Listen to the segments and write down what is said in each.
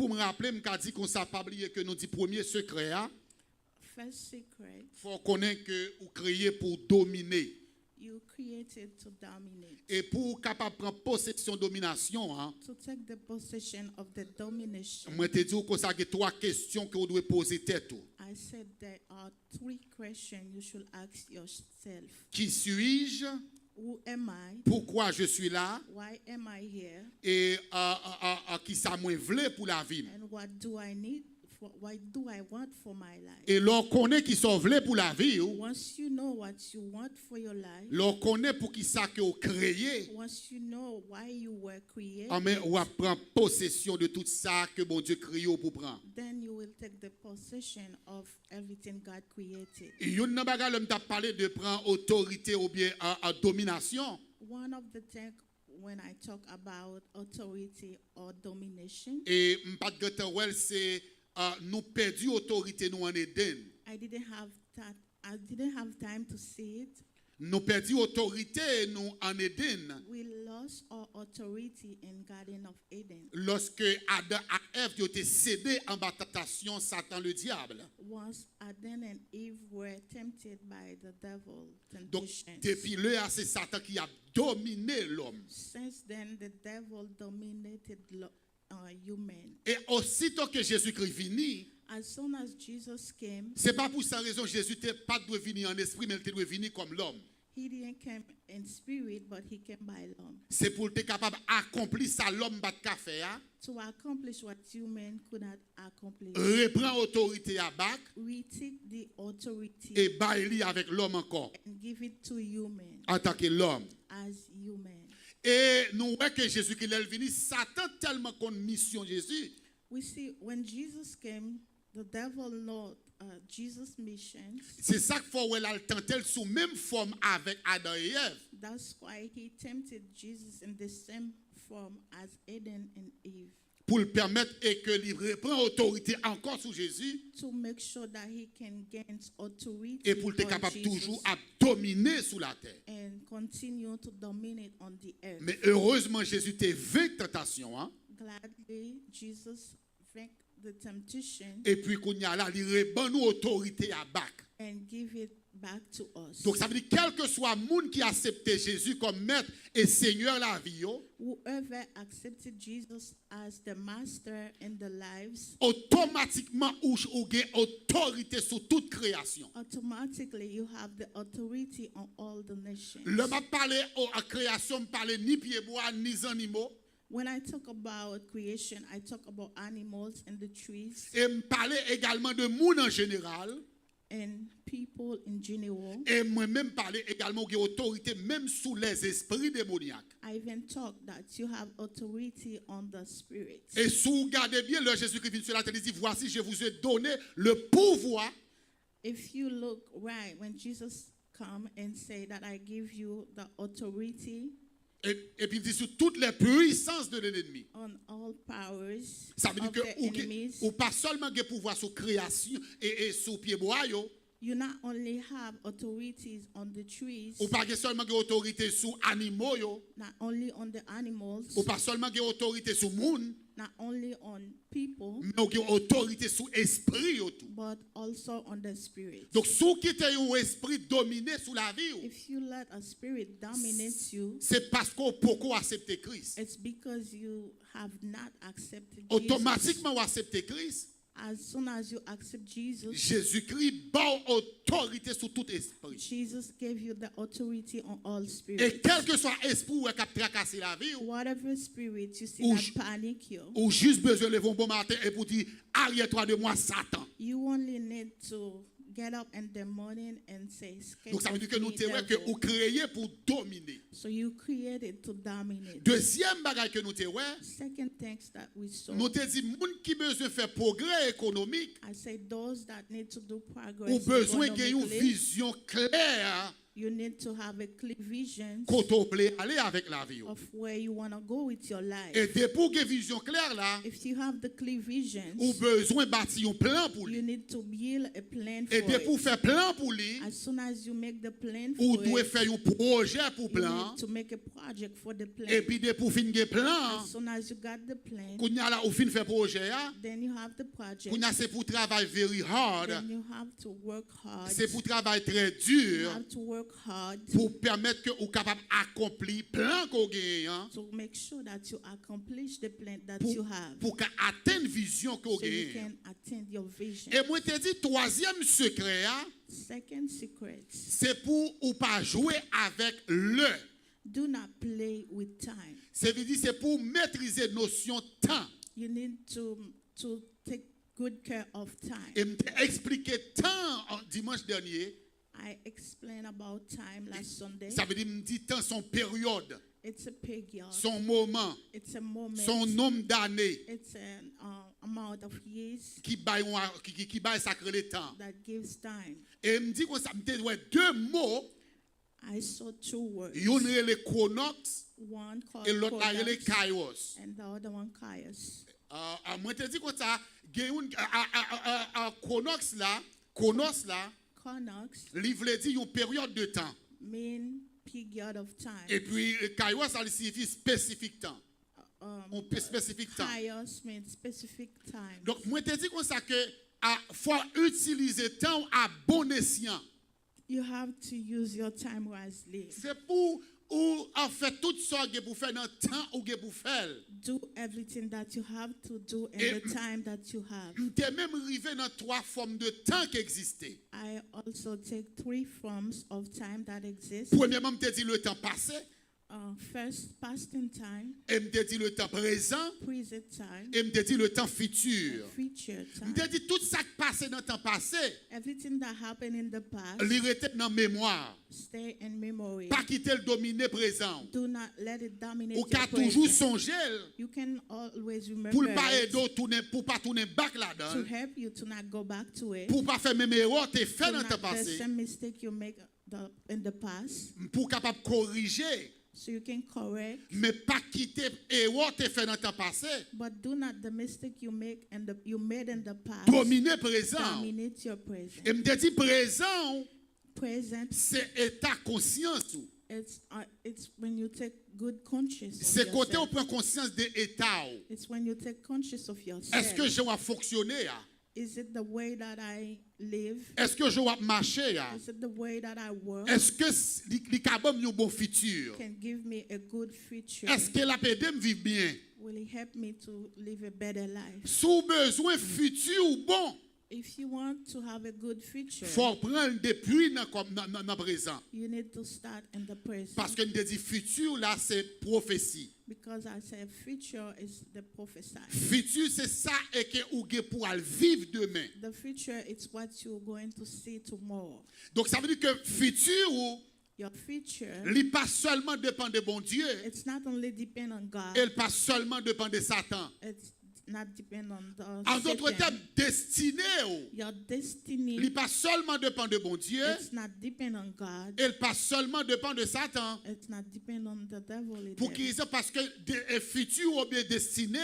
pour me rappeler, me dit qu'on s'est pas oublié que nous dit premier secret. First secret. Faut connaître que vous créez pour dominer. You created to dominate. Et pour capable prendre possession domination, To take the possession of the domination. moi te dis que ça a trois questions que vous devez poser tête. I said there are 3 questions you should ask yourself. Qui suis-je? Who am I? Pourquoi je suis là? Why am I here? Et qui ça moi voulait pour la vie? And what do I need? What do I want for my life? Et l'on connaît qui sont voulés pour la vie. Once you know what you want for your life, L'on connaît pour qui ça que vous créez. once you know why you were created, Mais on va prendre possession de tout ça que bon Dieu créé pour prendre. then you will take the possession of everything God created. Et yon nan bagay l'homme t'a parlé de prendre autorité ou bien domination. One of the things when I talk about authority or domination, Et m'pas de gâteau c'est nous perdu autorité nous en Éden. I didn't have time to see it. Nous perdu autorité nous en Éden. We lost our authority in Garden of Eden. Lorsque Adam et Ève ont été cédés en tentation Satan le diable. Once Adam and Eve were tempted by the devil Donc temptations. depuis là c'est Satan qui a dominé l'homme. Since then, the devil dominated human. Et aussitôt que Jésus-Christ venu, As soon as Jesus came, c'est pas pour cette raison que Jésus n'était pas dû venir en esprit, mais il doit venir comme l'homme. he didn't come in spirit, but he came by law. C'est pour être capable d'accomplir ça l'homme bat faire. To accomplish what human could not accomplish. Reprend autorité à bac We take the authority et bailler avec l'homme encore. and give it to human Attaquer l'homme. as human. Et nous voyons que Jésus qui est venu, Satan tellement qu'on mission Jésus. We see when Jesus came, the devil know Jesus' mission. C'est ça qu'il faut elle tenter sous même forme avec Adam et Ève. That's why he tempted Jesus in the same form as Adam and Eve. Pour le permettre et que il reprend autorité encore sous Jésus. To make sure that he can gain authority Et pour être on capable Jesus toujours à dominer sous la terre. and continue to dominate on the earth. Mais heureusement, Jésus t'a vaincu tentation. Gladly, Jesus thanked the temptation Et puis, qu'on y a là, il reprend nous autorité à bac. and give it back to us. Donc, ça veut dire, quel que soit le monde qui a accepté Jésus comme maître et seigneur la vie, Whoever accepted Jesus as the master in the lives, automatiquement, ou gain autorité sur toute création. automatically you have the authority on all the nations. Le m'a parlé à création, m'a parlé ni pieds bois, ni animaux. When I talk about creation, I talk about animals and the trees Et m'a parlé également de monde en général. and people in general. Et moi-même parler également de autorité même sous les esprits démoniaques. I even talk that you have authority on the spirits. Et si vous regardez bien, le Jésus-Christ vient sur la terre, il dit, voici, je vous ai donné le pouvoir. If you look right, when Jesus come and say that I give you the authority Et puis il dit sur toutes les puissances de l'ennemi. on all powers Ça veut dire of que the enemies, ou pas seulement de pouvoir sur création et sur pied bois, you not only have authorities on the trees, ou pas seulement de autorité sur animaux, not only on the animals, ou pas seulement de autorité sur monde, not only on people, mais de autorité sur esprit tout. but also on the spirit. Donc si vous quittez un esprit dominé sous la vie, If you let a spirit dominate you, c'est parce qu'on peut accepter Christ. it's because you have not accepted Jesus. Automatiquement, vous acceptez Christ. As soon as you accept Jesus, Jésus-Christ bat autorité sur tout esprit. Jesus gave you the authority on all Et spirits. quel que soit esprit qui a tracassé la vie, Whatever spirit you see Ou- that panic you, ou juste besoin de lever un bon matin et pour dire, arrière-toi de moi, Satan. you only need to get up in the morning and say, "Escape Donc ça veut dire que of nous me, te que devil." vous créez pour dominer. So you created to dominate. Deuxième bagage que nous te Second things that we saw, nous te dit, moun qui besoin faire progrès économique, I say those that need to do progress ou besoin de une economically, vision claire You need to have a clear vision Côté où voulez aller avec la vie. of where you want to go with your life. Et dès pour que vision claire là, If you have the clear visions, ou besoin bâtir un plan pour you lui. need to build a plan Et for dès pour it. faire plan pour lui, As soon as you make the plan ou for doit it, faire un projet pour you plan. need to make a project for the plan. Et puis dès pour finir plan, As soon as you got the plan, qu'on y a là ou fin faire projet là, then you have the project. qu'on y a c'est pour travail very hard, Then you have to work hard. c'est pour travail très You dur have to work hard pour permettre que vous capable accomplir plan qu'on gagne hein, to make sure that you accomplish the plan that pour you have, pour atteindre vision qu'on so you gagne. can attain your vision. Et moi te dis troisième secret hein, Second secret, c'est pour ou pas jouer avec le. do not play with time. C'est veut dire c'est pour maîtriser notion temps. You need to take good care of time. Et m'te expliqué temps en dimanche dernier. I explained about time last Sunday. Ça veut dire me dit temps son période, It's a period. son moment, It's a moment. son nombre d'années It's an amount of years qui baille sacré le temps. that gives time. Et me dit que ça me dit ouais, deux mots, I saw two words. yon le chronox One called et l'autre le Konnen kairos. and the other one Kairos. Moi te dit que ça gen un chronox là, chronos là, Konox livre dit une période de temps. mean period of time. Et puis kairos ça signifie spécifique temps. Un spécifique temps. Kairos means specific time. Donc moi te dit comme ça que faut utiliser temps à bon escient. You have to use your time wisely. C'est pour ou en fait tout ça que pour faire dans le temps ou que pour faire. Do everything that you have to do in Et- the time that you have. T'es même arrivé dans trois formes de temps qui existaient. I also take three forms of time that exist. Premièrement, je te dit le temps passé, First, past in time, et je te dit le temps présent, present time, et je te dit le temps futur. future Je time. te dit tout ça qui passé dans le temps passé, Everything that happened in the past, il était dans la mémoire. stay in memory. Pas quitter le dominer présent. Do not let it dominate Ou your qu'à toujours present. songer You can always pour remember ne pas it, aider tourner pour pas tourner back to là-dedans, help you to not go back to it. pour pas faire même erreur que tu fait To dans le temps not the passé, same mistake you make in the past, pour capable corriger, so you can correct. mais pas quitter erreur que tu fait dans le temps passé, But do not the mistake you made in the past dominer présent. dominate your present. Et me dit présent, Present, c'est état conscience. it's when you take good conscious of C'est côté on yourself. prend conscience de état. It's when you take conscious of Est-ce que yourself. je vais fonctionner? Is it the way that I live? Est-ce que je vais marcher? Is it the way that I work? Est-ce que les capables un bon futur? Can give me a good future? Est-ce que la PD me vit bien? Will it help me to live a better life? Sous besoin futur ou bon, If you want to have a good future, faut prendre depuis dans présent. you need to start in the present. Parce que nous dit futur là c'est prophétie. Because I say future is the prophesy. Futur c'est ça et que ou ge pour aller vivre demain. The future is what you're going to see tomorrow. Donc ça veut dire que futur ou Your future, il pas seulement dépend de bon Dieu, it's not only depend on God, elle pas seulement dépend de Satan. it's not depend on the En d'autres Satan. termes, destinée, Your destiny, il pas seulement dépend de bon Dieu, it's not depend on God, elle pas seulement dépend de Satan. it's not depend on the devil either. Pour qui ça parce que futur ou bien destiné,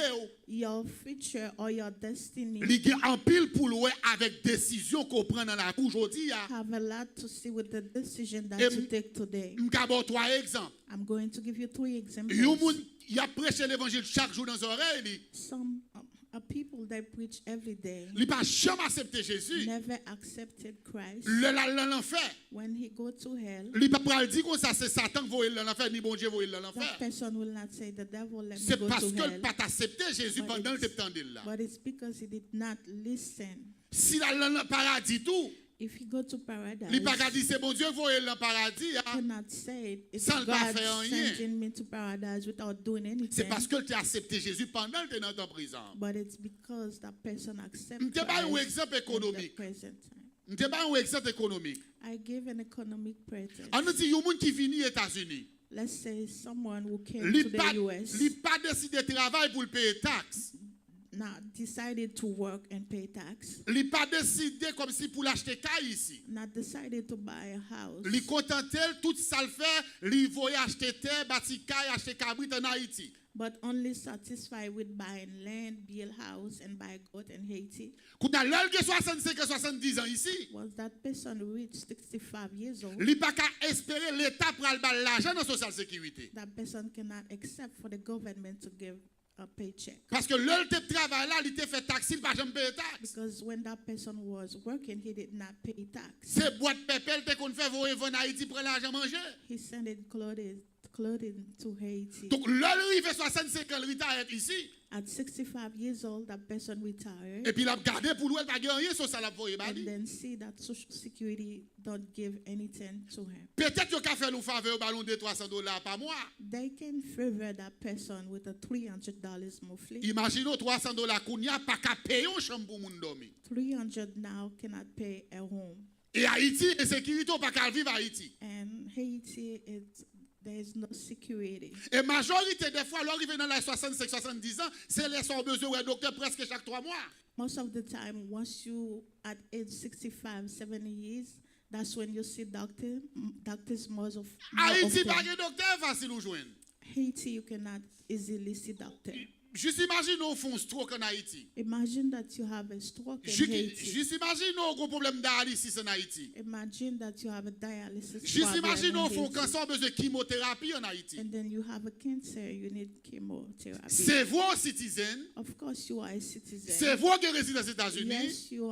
Your future or your destiny il y a en pile pour louer avec décision qu'on prend dans la vie aujourd'hui. have a lot to see with the decision that Et you take today. M'gabo trois exemples. I'm going to give you three examples. Il a prêché l'évangile chaque jour dans les oreilles. Some are people that preach every day Il n'a jamais accepté Jésus. never accepted Christ. L'enfer. When he go to hell, Il n'a pas dit que ça c'est Satan qui va l'enfer, ni bon Dieu va that l'enfer. person will not say the devil let me C'est go parce to que hell. il n'a pas accepté Jésus But pendant le it's- temps de là. But it's because he did not listen. Si la dans le paradis tout, If he go to paradise, il n'a pas dit c'est bon Dieu va dans le paradis. he cannot say it's Sans le pas God faire rien. sending me to paradise without doing C'est anything. parce que tu as accepté Jésus pendant que tu es dans ta prison. But it's because that person accepts Je te donne un Christ exemple in the économique. present time. Je te donne un exemple économique. I give an economic present. On nous dit, il y a un monde qui vient aux États-Unis. Let's say someone who came Il to n'a the US, pas décidé de travailler pour le payer taxes. not decided to work and pay tax, Il n'a pas décidé comme si pour l'acheter caille ici. not decided to buy a house, Il contentait tout ça le fait, il voyait acheter terre, bâtir caille, acheter cabrit en Haïti. but only satisfied with buying land, build house, and buy goat in Haiti. Quand on a 65 70 ans ici, Was that person reached 65 years old? il n'a pas qu'à espérer l'État pour aller l'argent dans la social sécurité. That person cannot accept for the government to give a paycheck. Parce que l'heure de travail là, il te fait taxi, il ne va jamais payer taxe. Because when that person was working, he did not pay tax. C'est boîte pépelle qu'on fait voyer en Haïti pour l'argent manger. He sent it clothing to Haiti. Donc l'heure il fait 65 ans, il retire ici. At 65 years old, that person retired. Et puis il a gardé pour lui, il n'a pas rien sur ça la voyer. And then see that Social Security don't give anything to him. Peut-être qu'il a fait nous faveur au ballon de $300 par mois. They can favor that person with a $300 monthly. Imaginez $300 qu'on n'y a pas qu'à payer une chambre pour moun dormir. 300 now cannot pay a home. Et Haïti, insécurité, on pas qu'à vivre Haïti. And Haiti, there is no security. Et majorité des fois, l'arrivée dans les 65-70 ans, c'est les sont besoin d'un docteur presque chaque 3 mois. Most of the time, once you at age 65, 70 years, that's when you see doctors more of Haïti, them. pas de docteur facile ou joindre. Haiti, you cannot easily see doctor. Juste imagine au fond stroke en Haïti. Imagine that you have a stroke in Haiti. Juste imagine au gros problème dialysis en Haïti. Imagine that you have a dialysis Juste problem imagine in au fond Haiti. cancer besoin de chimiothérapie en Haïti. And then you have a cancer, you need chemotherapy. C'est vous citizen. Of course, you are a citizen. C'est vous qui résidez aux États-Unis. Yes, you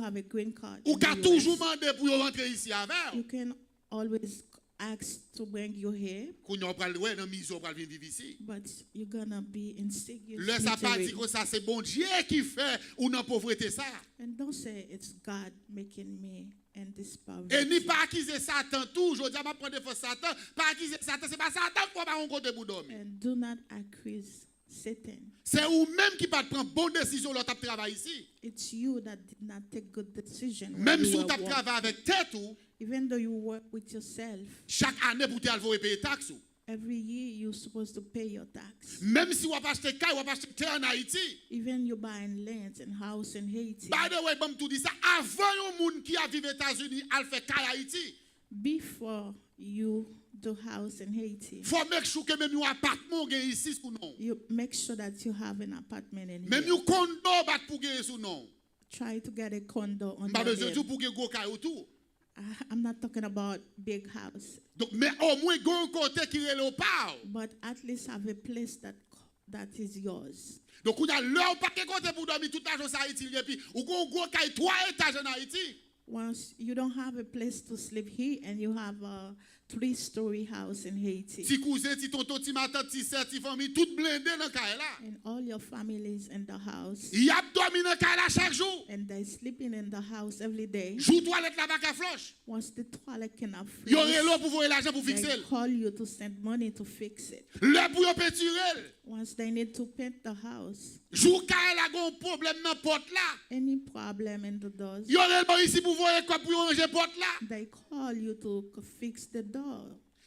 have a green card. Ou in qu'a the toujours US. demandé pour rentrer ici avec. You can always ask to bring you here, Qu'on y a pas ouais dans mission pour venir vivre ici. but you're gonna be in serious Le ça pas dit misery. que ça c'est bon Dieu qui fait ou dans pauvreté ça. And don't say it's God making me in this Et poverty. ni pas accuser Satan toujours. Je dis pas prendre faux Satan, pas accuser Satan, c'est pas Satan qui va on côté pour dormir. And do not accuse Satan. C'est vous même qui pas prendre bonne décision lors de travail ici. It's you that did not take good decision. when Même you si vous were working. travaillez avec tête ou Even though you work with yourself, chaque année pour te payer taxe. every year you're supposed to pay your tax. Même si vous achetez caille, vous achetez terre en Haïti. Even you buying lands and house in Haiti. By the way, bon tout dit ça avant un monde qui a vécu aux États-Unis, a fait caille Haïti. Before you do house in Haiti, Faut make sure que même un appartement gagne ici ou non. you make sure that you have an apartment in Même here. un condo bat pour gagner ou non. Try to get a condo on Pas your besoin land. tout pour gagner gros caille autour. I'm not talking about big house, Donc mais au moins gon côté qui est le pas. but at least have a place that is yours. Donc on a leur pas côté pour dormir toute l'argent ça Haïti et puis ou gon gros caille 3 étages en Haïti. Once you don't have a place to sleep here and you have a 3-story house in Haiti, Ti cousin, ti tonton, ti matin, ti sœur, ti famille tout blindé dans caille là. and all your families in the house, Y a dormi dans caille là chaque jour. and they're sleeping in the house every day. Jour toilette là pas flush. Once the toilet cannot Yo flush, relo pour voir l'argent pour they fixer. call you to send money to fix it. Le pour yo peinturer. Once they need to paint the house, Jour caille là gon problème dans porte là. any problem in the doors, Yo relo ici pour voir quoi pour yo ranger porte là. they call you to fix the door.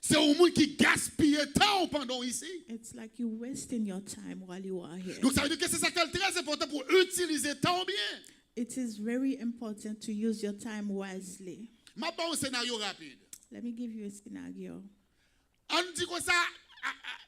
C'est un monde qui gaspille temps pendant ici. It's like you're wasting your time while you are here. Donc ça veut dire que c'est ça qui est très important pour utiliser temps bien. It is very important to use your time wisely. Ma bon scénario rapide. Let me give you a scenario. On dit comme ça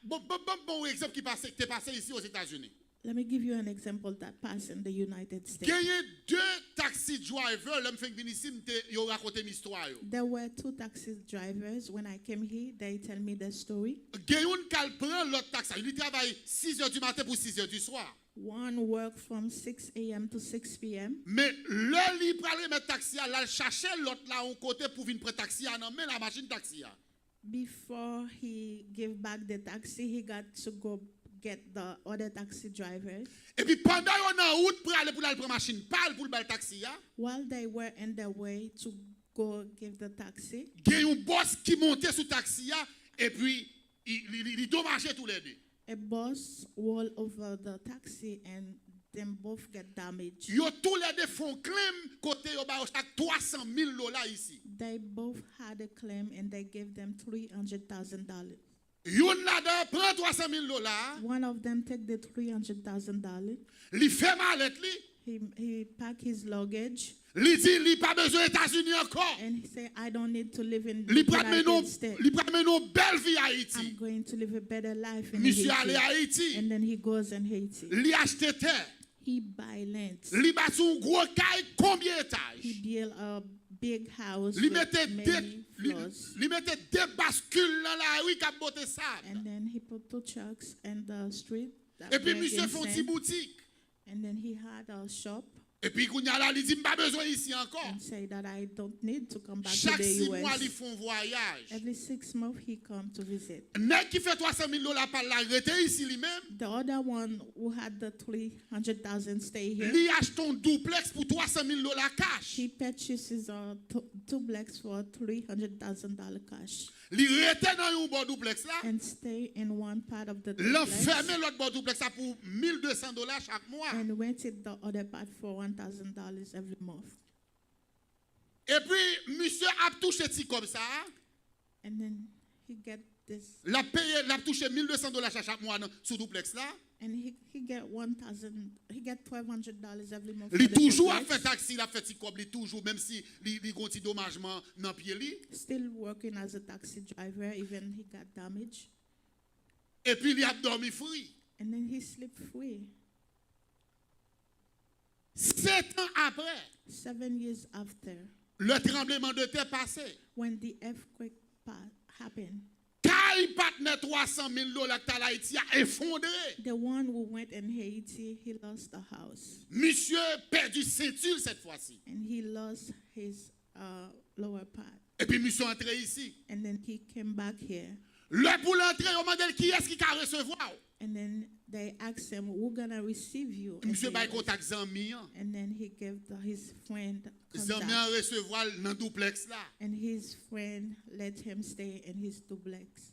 bon exemple qui t'est passé ici aux États-Unis. Let me give you an example that passed in the United States. Gagné 2 taxi drivers, l'homme fait venir ici, yo raconté une histoire. There were 2 taxi drivers. When I came here, they tell me the story. Gagné un qui prend l'autre taxi. Il travaille 6h du matin pour 6h du soir. One worked from 6 a.m. to 6 p.m. Mais le li prale mettre taxi à là chercher l'autre là en côté pour venir prendre taxi à non mais la machine taxi à. Before he gave back the taxi, he got to go get the other taxi drivers. Et puis pendant on en route pour aller prendre machine parle pour le taxi à. While they were in their way to go give the taxi, Gagné un boss qui montait sur taxi à et puis il dommagé tous les deux. a bus rolled over the taxi and them both get damaged. Yo tous les deux font claim côté yo ba chaque $300,000 ici. They both had a claim and they gave them $300,000. Yon là-dedans prend $300,000. One of them take the $300,000. Li fait mallette li. He pack his luggage Li dit li pas besoin États-Unis encore. and he say, I don't need to live in the Li pral United menon States. li pral menon belle vie à I'm Haïti. going to live a better life in Monsieur allé à Haiti. Haïti. And then he goes in Haiti. Li achete terre. He buy land. Li bâti un gros caille combien He étages? build a big house Li with mette many floors. li mette deux bascules dans la rue qui a boté sable. And then he put 2 trucks in the street. that Et puis were monsieur font insane. une boutique. And then he had a shop Et puis kounya la li dit pas besoin ici encore. and say that I don't need to come back to Chaque the 6 mois li US. font voyage. Every 6 months he come to visit. Nèg qui fait $300,000 par la rete ici lui-même. The other one who had the 300,000 stay here. Li achète un duplex pour $300,000 cash. He purchases a duplex for $300,000 cash Li rete dans un bon duplex là. and stay in one part of the L'enfermer duplex l'autre bon duplex là pour $1,200 chaque mois. and rented the other part for $1,000 every month. Et puis monsieur a touché ti comme ça. And then he get this, La paye l'a touché $1,200 chaque mois sur duplex là. and he get $1,200 every month. Li for the toujours a duplex. fait taxi, la fait ti cob li toujours même si li gon ti dommagement dans pied li. Still working as a taxi driver, even he got damage. Et puis il a dormi free. And then he sleep free. 7 ans après, 7 years after, le tremblement de terre passé. when the earthquake happened, Kay patne $300,000 que Haïti a effondré. the one who went in Haiti, he lost the house. Monsieur perdu ceinture cette fois-ci. And he lost his lower part. Et puis monsieur entré ici. And then he came back here. Le pour l'entrée, on m'a dit qui est-ce qui va recevoir? And then they asked him, who's going to receive you? And, Monsieur they- bay contact Zami. and then he gave his friend Zami contact. recevoir dans duplex là. And his friend let him stay in his duplex.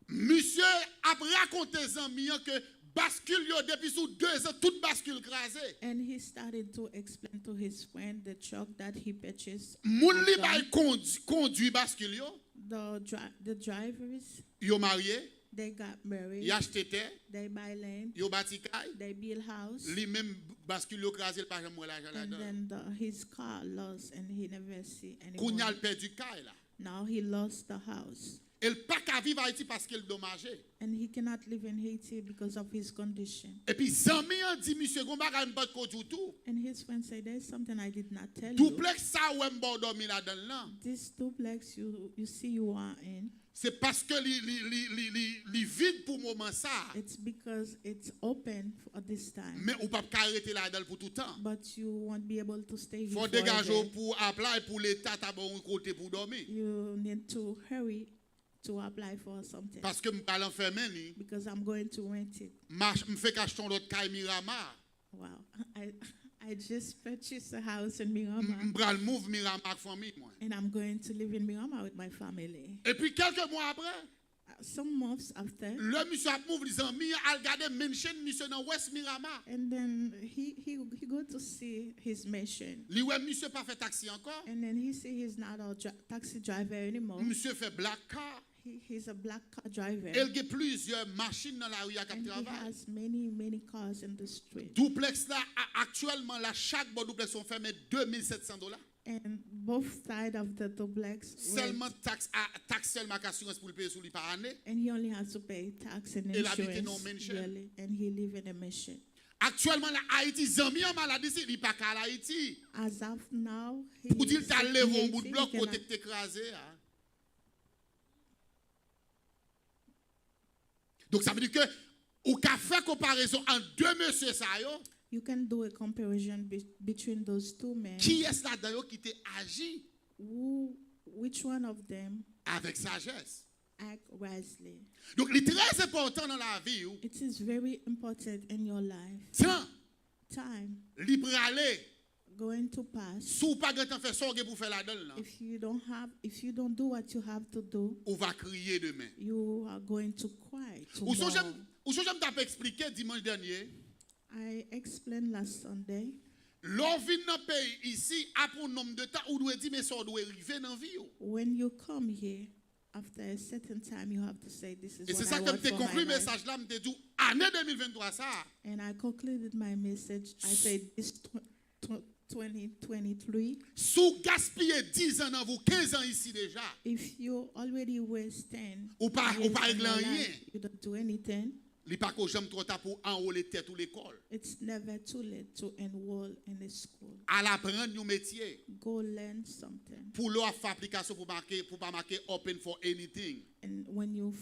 Monsieur a raconté Zami que bascule yo depuis sous 2 ans toute bascule crasée. And he started to explain to his friend the truck that he purchased. Moun li was bay gone. conduit bascule yo. The drivers, Yo marié, they got married. y acheté terre, They buy land. yo bâti kay. They build house. Li même bascule yo crasé pas jamais l'argent And là-dedans. then his car lost and he never see Kounya anymore. l perdu kay là. Now he lost the house. Elle pas qu'à vivre à Haïti parce qu'elle dommagé. And he cannot live in Haiti because of his condition. Et puis Zami a dit monsieur gon bagay m'pas kontou tout. And his friend said, there's something I did not tell you. Duplex ça ou m'bo dormi là-dedans là. This duplex you see you are in, C'est parce que li vide pour moment ça. it's because it's open for this time. Mais ou pas arrêter là-dedans pour tout temps. But you won't be able to stay here Faut dégager forever. pour apply pour l'état t'as bon côté pour dormir. You need to hurry to apply for something Parce que m'pa l'enfermer ni. because I'm going to rent it. M'fait acheter l'autre caille Miramar. Wow. I just purchased a house in Miramar M'pral move Miramar famille moi. and I'm going to live in Miramar with my family. Et puis quelques mois après, Some months after, le monsieur a move les amis a regardé mansion monsieur dans West Miramar. and then he go to see his mission, Li ouais monsieur pas fait taxi encore. and then he see he's not a taxi driver anymore. Monsieur fait black car. He's a black car driver, Il y a plusieurs machines dans la rue à and he travail. has many cars in the street. Duplex là actuellement là chaque bon duplex sont fermés $2,700. And both sides of the duplex, Seulement taxe seulement assurance pour le payer sur lui par année. and he only has to pay tax and Il habite dans insurance mansion. yearly, and he live in a mission. Actuellement là Haïti zami en maladie c'est il pas qu'à Haïti. As of now, he Pour dire is t'as in levé un Haiti, bout de he bloc cannot- côté que t'es écrasé. Hein. Donc ça veut dire que ou qu'a fait comparaison entre deux messieurs ça yo, You can do a comparison between those two men. qui est là dedans qui t'a agi Which one of them avec sagesse. act wisely? Donc il est très important dans la vie ou It is very important in your life. temps Time libre aller going to pass. sous pas grand temps faire sorgue pour faire la donne là. If you don't do what you have to do, On va crier demain. you are going to cry Ou tomorrow. j'aime t'as expliqué dimanche dernier. I explained last Sunday. L'on vient dans le pays ici, après un nombre de temps, on doit dire, mais ça doit arriver dans la vie. When you come here, after a certain time, you have to say, this is Et c'est what ça I que want je for conclu my le life. message là, je dit année 2023 ça. And I concluded my message. I said, this 2023, Sous gaspiller 10 ans dans vous, 15 ans ici déjà. if you already waste 10 Ou pas years in régler your rien. life, you don't do anything, Il pas que j'aime trop tard pour enrôler tête ou l'école. it's never too late to enroll in a school. À l'apprendre un métier. Go learn something. Pour leur faire application pour pas marquer open for anything. And when you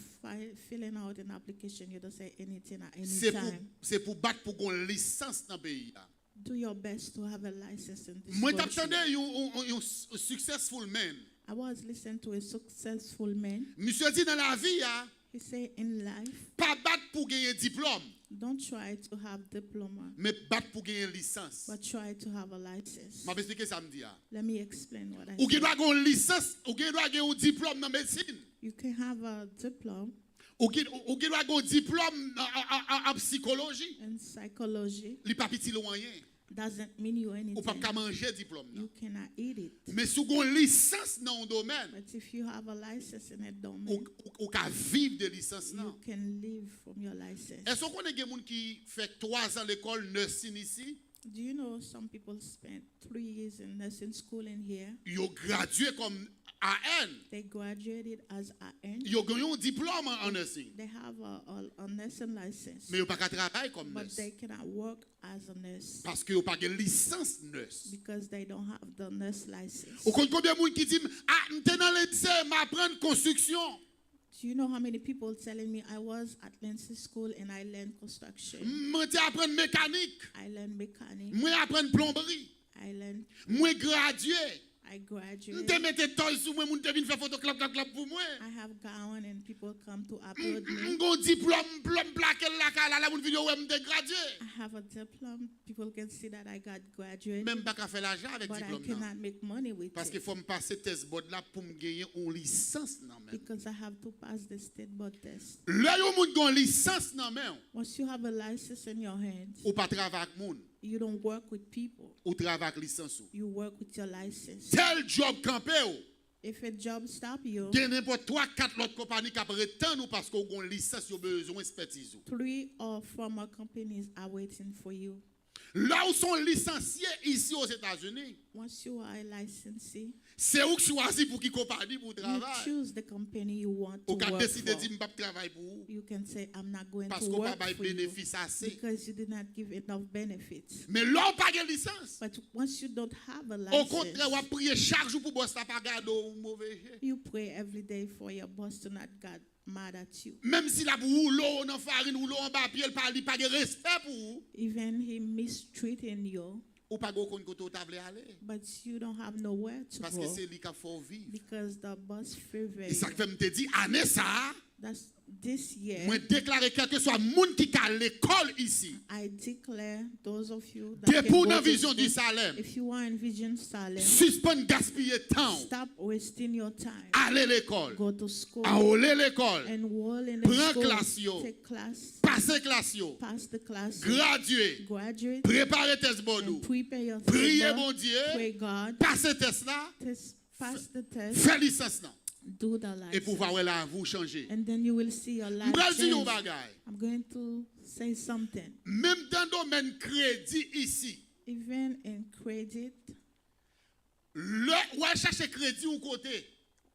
filling out an application, you don't say anything at any time. C'est pour battre pour une licence dans le pays. Do your best to have a license in this Moi country. t'attendais un successful man. I was listening to a successful man. Monsieur dit dans la vie, He said, in life, pas battre pour gagner diplôme, don't try to have diploma, mais battre pour gagner licence. but try to have a license. Je vais expliquer ça me dit. Let me explain what I Ou qui said. doit avoir une licence, ou qui doit avoir un diplôme dans la médecine. You can have a diploma Ou qui doit avoir un diplôme en psychologie. in psychology. Il pas petit loin. Doesn't mean you Ou pas anything. qu'à manger diplôme. You cannot eat it. Mais si vous avez une licence dans un domaine, But if you have a license in a domain, ou qu'à vivre de licence. you can live from your license. Est-ce qu'on connaît des gens qui fait 3 ans à l'école nursing ici? Do you know some people spent 3 years in nursing school in here? Ils ont gradué comme AN. They graduated as AN. Ils ont gagné un diplôme en nursing. They have a nursing license, Mais ils n'ont pas qu'à travailler comme but nurse. they cannot work as a nurse Parce qu'ils n'ont pas de licence nurse. because they don't have the nurse license. Ou combien de gens qui disent, ah, je suis dans le lycée, m'apprendre construction. Do you know how many people telling me I was at Lindsay School and I learned construction? Je apprendre mécanique. I learned mechanic. Moi apprendre plomberie. I learned. Moi gradué. I Je graduated. mette toile sur moi, je viens faire photo clap clap clap pour moi. I have gown and people come to applaud me. Mon diplôme plomb plaqué la mon vidéo où je gradué. I have a diploma. People can see that I got graduated, Même pas qu'à faire l'argent avec but I diplôme. cannot make money with Parce qu'il it faut me passer test board là pour me gagner une licence dans même. because I have to pass the state board test. Là yo moun gon licence dans même. Once you have a license in your hands, Ou pas travailler avec moun, you don't work with people. ou travailler avec licence ou. You work with your license. Tel job campé ou. If a job stop you, Il y a n'importe 3-4 autres compagnies qui prétendent ou parce qu'on a une licence, ils ont besoin d'expertise. 3 or 4 more companies are waiting for you. Là où sont licenciés ici aux États-Unis, Once you are a licensee, c'est où que choisis pour qui compagnie pour you travailler. choose the company you want to Ou qu'à work décider de for. dire je ne travailler pour vous You can say, I'm not going parce to qu'on n'a work pas de for you bénéfices assez. because you did not give enough benefits. Mais là on pas de licence. But once you don't have a Au contraire, on va license, prier chaque jour pour boss pas garder au mauvais jeu. you pray every day for your boss to not get mad at you. Même si la rouleau dans farine, rouleau en papier, il pas de respect pour vous. Even he mistreating you, Ou pas de côté où tu veux aller. but you don't have nowhere to Parce que go c'est lui qui faut vivre. because the boss favor Et ça you. fait me te dire, année ça, That's this year. moi déclarer quel que soit monde qui a l'école ici. I declare those of you that can Debout go dans to vision school, du Salem. if you are in Vision Salem, Suspend gaspiller temps. stop wasting your time. Aller l'école. Go to school. Enrôler l'école. Enroll in Prends the school. classe yo. Take class. Passer classe yo. Pass the class. Graduer. Graduate. Préparer test boardou. And prepare your Prier test. bon Dieu. Pray God. Passer test là. Pass the test. Faire licence là. Do the license. Et pouvoir ouais là vous changer. And then you will see your life M'bral di yon change. bagay. I'm going to say something. Même dans le domaine crédit ici. Even in credit, Ou chercher crédit ou côté.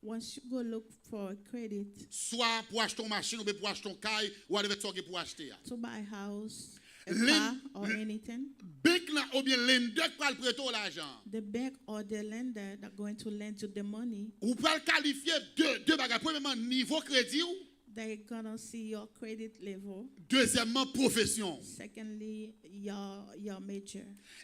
once you go look for credit Soit pour acheter une machine ou bien pour acheter un caille ou avec ça pour acheter. to buy a house, a Lend- car, or anything, Bank là ou bien lender pour le prêter l'argent. the bank or the lender that going to lend you the money, Ou pour le qualifier deux bagages. Premièrement, niveau crédit ou they're gonna see your credit level. deuxièmement, profession. Secondly, your major.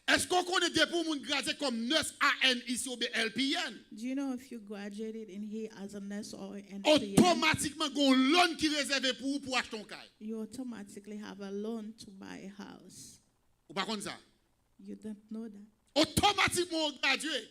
Est-ce qu'on connaît des pour moun gradué comme nurse AN ici ou bien LPN? Do you know if you graduated in here as a nurse or an LPN, Automatiquement, gon loan qui réservé pour vous pour acheter un caille. you automatically have a loan to buy a house? Ou pas comme ça? You don't know that. Automatiquement, on gradué.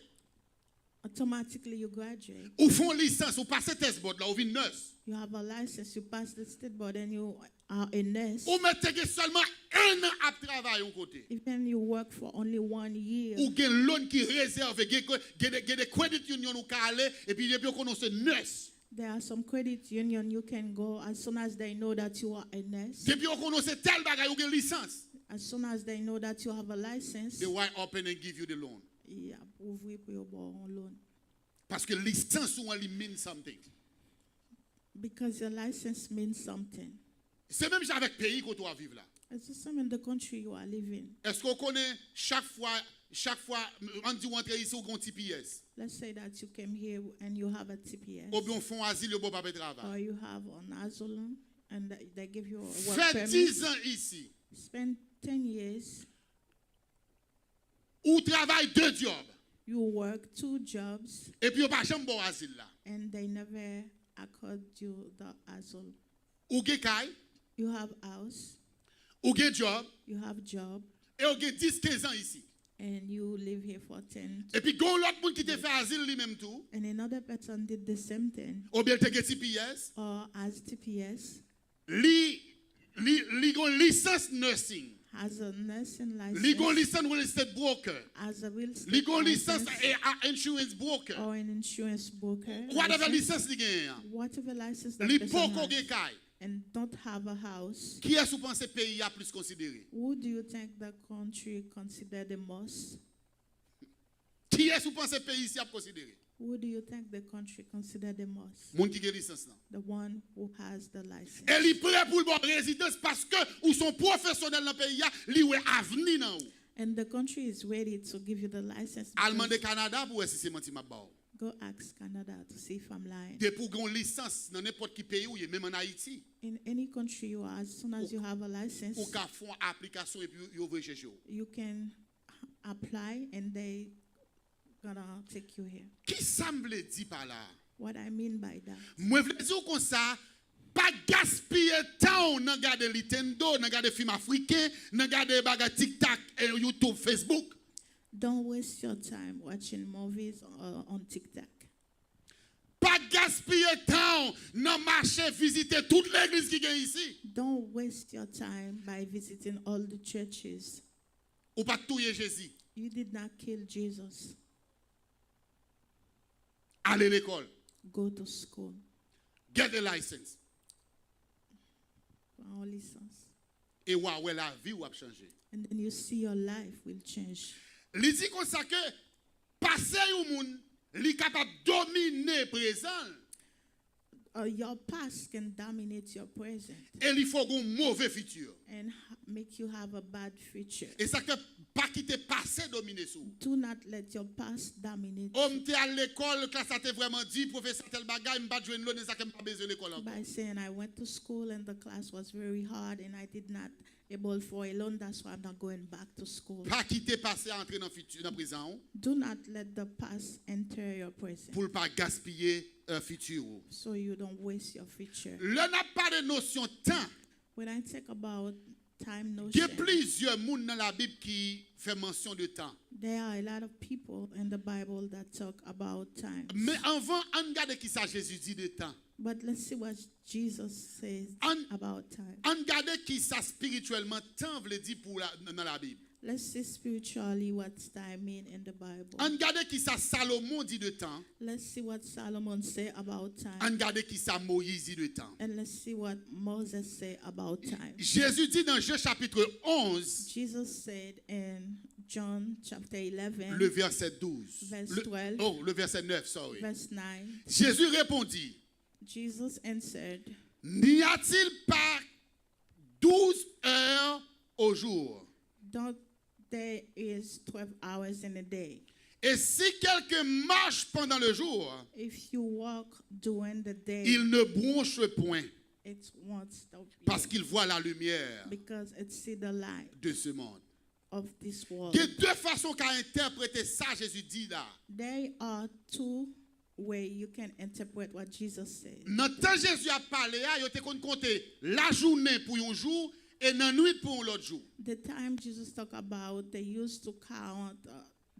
Automatically you graduate. Ou font licence, ou passez test board là, ou vin nurse. You have a license, you pass the state board, and you are a nurse. Ou mettez seulement 1 an à travailler au côté. Even you work for only 1 year, Ou gen loan qui réserve, gen des credit union ou ka aller, et puis depuis qu'on a ce nurse. There are some credit union you can go as soon as they know that you are a nurse. Depuis on connaît tel bagay ou gen licence, As soon as they know that you have a license, they wide open and give you the loan. yeah, ouvrir pour your bon loan. Parce que licence ou elle mean something. Because your license means something. C'est même avec pays qu'on doit vivre là. It's the same in the country you are living. Est-ce qu'on connaît chaque fois on dit rentrer ici ou gon TPS Let's say that you came here and you have a TPS, ou bien font asile ou bon pas travail. or you have an asylum and they give you a work Fait permit. 10 ans ici. Spend 10 years, Ou travaille 2 jobs. you work 2 jobs, Et puis on pas jamais bon asile là. and they never accord you the asylum. Ou gen kay, You have house, ou gen job you have job, et ou gen 10-15 ans ici. and you live here for 10. Et puis gon l'autre monde qui te fait asile lui même tout. And another person did the same thing, Ou bien te gen TPS, or as TPS, li gon licence nursing. has a nursing Li gon license, licence real estate broker. as a real estate Li gon licence license, insurance broker. or an insurance broker. Whatever license, licence li gen. whatever license that Li person poko gen has, kay. and don't have a house. Qui est-ce que pense pays a plus considéré? Who do you think the country consider the most? Qui est-ce que pense pays ici a considéré? Who do you think the country consider the most? Moun qui gen licence là. The one who has the license. Et li prêt pour bon résidence parce que ou son professionnel dans pays a li wè avenir nan ou. And the country is ready to give you the license. Allemand de because- Canada pour si c'est menti m'a ba. Go ask Canada to see if I'm lying. De pour gon licence dans n'importe qui pays ou même en Haïti. In any country you are, as soon as you have a license, Ou ka font application et puis yo vwe chercher ou. you can apply and they gonna take you here. Qui semble dit par là? What I mean by that, Moi vle dire comme ça, pas gaspiller temps nan gade Nintendo, nan gade film africain, nan gade baga TikTok et YouTube, Facebook. don't waste your time watching movies on TikTok. Pas gaspiller temps nan marché visiter toute l'église qui est ici. Don't waste your time by visiting all the churches. Ou pas touyer Jésus. You did not kill Jesus. Aller l'école. Go to school. Get a license. Our license. Et ouais la vie ou a changé. And then you see your life will change. Li dit comme ça que passer ou moun li capable dominer présent Your past can dominate your present et il faut un mauvais futur. and make you have a bad future. Et ça que pas quitter passé dominer sous. Do not let your past dominate Homme t'es à l'école classe a te vraiment dit professeur tel bagay m'pas joindre l'autre ça que m'pas besoin l'école encore. by saying I went to school and the class was very hard and I did not able for a loan. That's why I'm not going back to school. Pas quitter passé entrer dans futur dans présent Do not let the past enter your present pour pas gaspiller futur. so you don't waste your future. Le n'a pas de notion temps. When I talk about time Il y a notion, plusieurs monde dans la Bible qui fait mention de temps. there are a lot of people in the Bible that talk about time. Mais avant on regarde qui ça Jésus dit de temps. But let's see what Jesus says And- about time. On regarde qui ça spirituellement temps veut dire pour dans la Bible. Let's see spiritually what time mean in the Bible. On regarde qui ça Salomon dit de temps. Let's see what Solomon say about time. On regarde qui ça Moïse dit de temps. And let's see what Moses say about time. Jésus dit dans Jean chapitre 11, Jesus said in John chapter 11, le verset 12. Verse Le- 12. le verset 9, sorry. verse 9, Jésus répondit, Jesus answered, n'y a-t-il pas 12 heures au jour? "Don't there is 12 hours in a day. Et si quelqu'un marche pendant le jour, If you walk during the day, il ne bronche point it won't stop parce you qu'il voit la lumière because it see the light de ce monde. of this world." Il y a deux façons qu'à interpréter ça, Jésus dit là. There are two ways you can interpret what Jesus said. Dans le temps Jésus a parlé, il était compter la journée pour un jour et la nuit pour l'autre jour. The time Jesus talked about, they used to count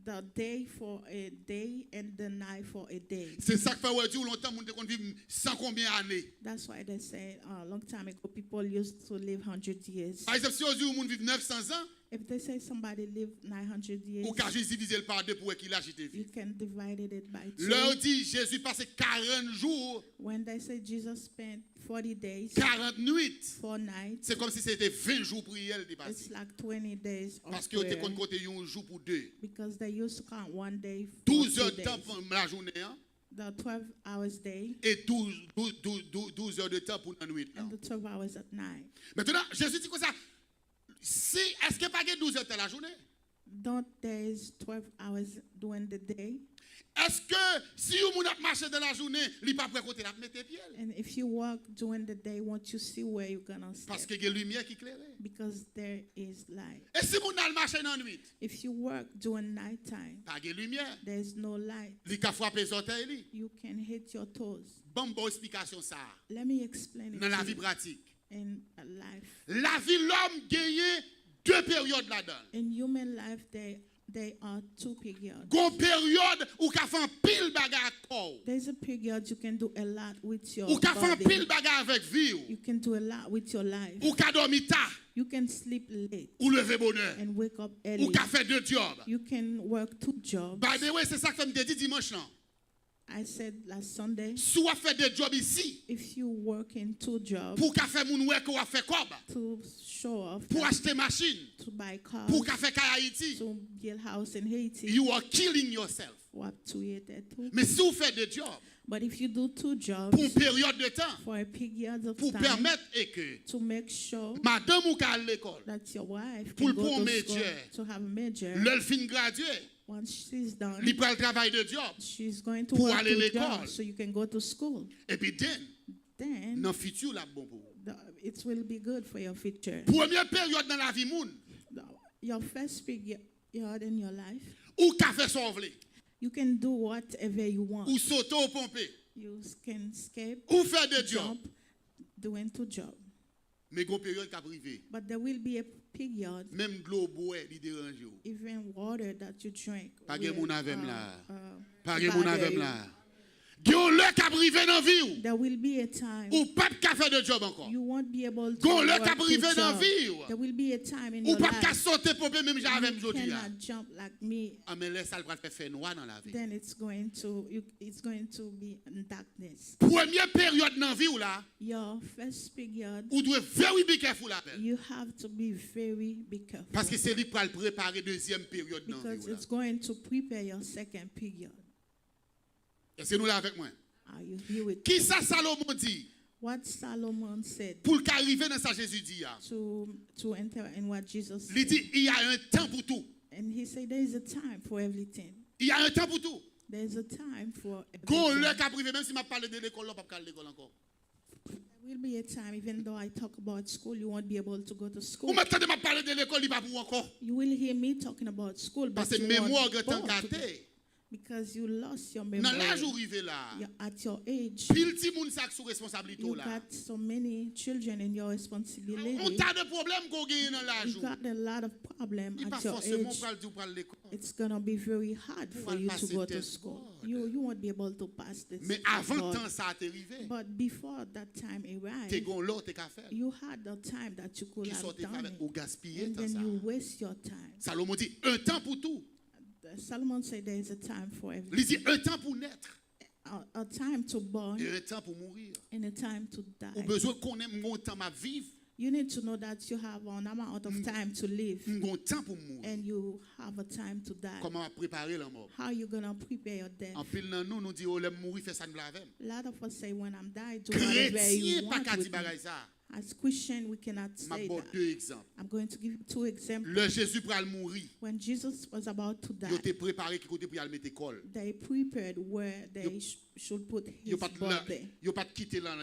the day for a day and the night for a day. C'est ça que fait ouais, dire longtemps monde qu'on vivre sans combien d'années. That's why they say a long time ago people used to live 100 years. Par exemple, si on dit monde vivre 900 ans, If they say somebody lived 900 years, ou qu'à juste diviser le par deux pour qu'il a jeté you vie. can divide it by Leur 2. dit Jésus passait 40 jours, When they say Jesus spent 40 days, 40 nuits. 4 nights, C'est comme si c'était 20 jours prière de it's passé. like 20 days of Parce que vous prayer. avez compté un jour pour deux. Because they used to count one day for 12 2 heures de days. temps pour la journée, hein, The 12 hours day et 12 heures de temps pour la nuit. Là. and the 12 hours at night. Maintenant, Jésus dit comme ça, est-ce qu'il n'y a pas 12 heures de temps la journée? Don't days 12 hours during the day? Est-ce que si vous marchez dans la journée, il n'est pas prêt à côté la mettre pied? And if you walk during the day, won't you see where you're gonna Parce step? qu'il y a une lumière qui éclaire. Because there is light. Et si vous marchez dans la nuit, If you work during nighttime, pas de lumière, there's no light. il peut frapper les orteils. You can hit your toes. Bonne explication ça. Let me explain it Dans la to vie you pratique. in a life. La vie, l'homme gagne 2 périodes là-dedans. In human life, they are 2 periods. Une période où tu fais pile bagarre avec corps. There's a period you can do a lot with your Ou tu fais body. pile bagarre avec vie. You can do a lot with your life. Ou tu dormi tard. You can sleep late Ou lever bonheur. and wake up Ou early. tu fait 2 jobs. You can work 2 jobs. By the way, c'est ça que je me dit dimanche là. I said last Sunday, Soit fait 2 jobs ici. if you work in 2 jobs Pour qu'à faire mon work ou à faire quoi? to show off, Pour acheter machine. to buy cars, Pour qu'à faire Haïti. to build house in Haiti, You are killing yourself. or up to it too. Mais si vous faites 2 jobs, But if you do 2 jobs pour une période de temps, for a period of pour time permettre et que to make sure madame ou qu'à l'école, that your wife pour can le go to major, school to have a major, le fin gradué, once she's done, il prend le travail de job. she's going to pour work aller 2 l'école. jobs so you can go to school. Et puis, Then dans le futur, là, bon pour vous. it will be good for your future. Première période dans la vie, moun, Your first period in your life, ou qu'a fait sauver, you can do whatever you want. ou sauter au pomper, You can escape, ou faire des jobs. jump, doing 2 jobs. Mais une période qui a privé. But there will be a period, Même de l'eau boire, il dérange. even water that you drink. Pas de moun avem will, là. uh, Pas de moun bother avem you. là. Gon le qui a privé dans la vie, There will be a time ou pas de faire de job encore. you won't be able to Gon le work qui a 2 privé dans la jobs. vie, There will be a time in ou your pas de life sauter pomper, même j'avais you aujourd'hui. cannot jump like me. Ah, mais là, ça le faire noir dans la vie. Then it's going to be in darkness. Première période dans la vie, là, Your first period, ou doit very be careful avec. you have to be very careful. Parce que c'est lui qui va le préparer deuxième période dans la Because vie. it's going to prepare your second period. Est-ce que nous là avec moi? Are you here with Qui ça Salomon dit? what Solomon said Pour qu'arriver dans ça, Jésus dit. to enter in what Jesus Il said? dit, il y a un temps pour tout. And he said there is a time for everything. Il y a un temps pour tout. There's a time for Quand everything. le cas privé, même si je parle de l'école, on ne peut pas aller à l'école encore. There will be a time, even though I talk about school, you won't be able to go to Ou school. maintenant de parler de l'école, il va pour encore. You will hear me talking about school, but Parce que you mémoire won't que go tant to gâté. because you lost your Dans l'âge où memory. arrivé là, At your age, pile ti moun sak sous responsabilité you là. got so many children in your On responsibility. tas de problèmes qu'on gagne dans l'âge. You got a lot of problems Il pas at your forcément age. pas dire pour aller à l'école. It's going to be very hard for you to passer go to test school. board. You won't be able to pass this. Mais avant board. temps ça a arrivé. But before that time T'es arrived, gon l'autre qu'à faire. you had the time that you could Qui have sortait done avec ou it. gaspiller And temps then ça. you waste your time. Salomon dit un temps pour tout. Solomon said there is a time for Il everything. dit un temps pour naître A time to born et un temps pour mourir. and a time to Ou die. besoin qu'on ait mon temps à vivre, You need to know that you have an amount of time to live mon temps pour mourir. and you have a time to die. Comment préparer la mort? How you going to prepare your death? En pile dans nous dit oh le mourir fait ça nous l'avem. A lot of us say when I'm died, do whatever Chrétien you pas want qu'à dire with me. bagay ça. As Christian, we cannot M'a say bon that. 2 exemples. I'm going to give you 2 examples. Le Jésus pral mourir, When Jesus was about to il die, était préparé qui côté pour y aller mettre école. they prepared where they should put Il his pas body. il pas quitter là